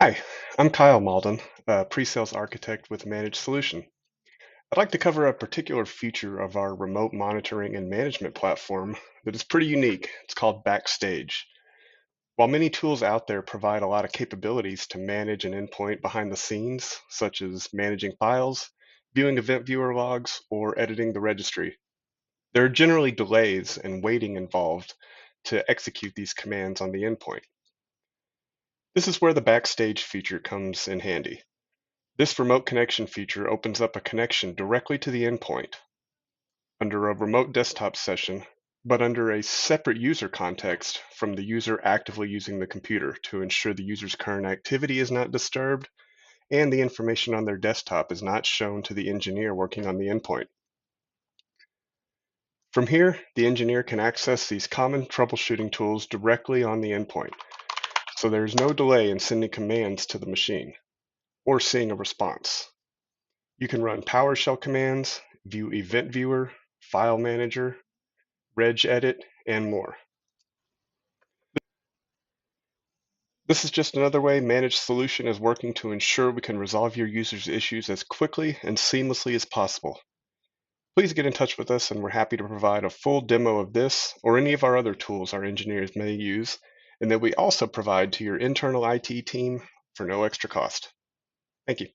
Hi, I'm Kyle Malden, a pre-sales architect with Managed Solution. I'd like to cover a particular feature of our remote monitoring and management platform that is pretty unique. It's called Backstage. While many tools out there provide a lot of capabilities to manage an endpoint behind the scenes, such as managing files, viewing event viewer logs, or editing the registry, there are generally delays and waiting involved to execute these commands on the endpoint. This is where the Backstage feature comes in handy. This remote connection feature opens up a connection directly to the endpoint under a remote desktop session, but under a separate user context from the user actively using the computer to ensure the user's current activity is not disturbed and the information on their desktop is not shown to the engineer working on the endpoint. From here, the engineer can access these common troubleshooting tools directly on the endpoint, so there is no delay in sending commands to the machine or seeing a response. You can run PowerShell commands, view Event Viewer, File Manager, regedit, and more. This is just another way Managed Solution is working to ensure we can resolve your users' issues as quickly and seamlessly as possible. Please get in touch with us and we're happy to provide a full demo of this or any of our other tools our engineers may use and that we also provide to your internal IT team for no extra cost. Thank you.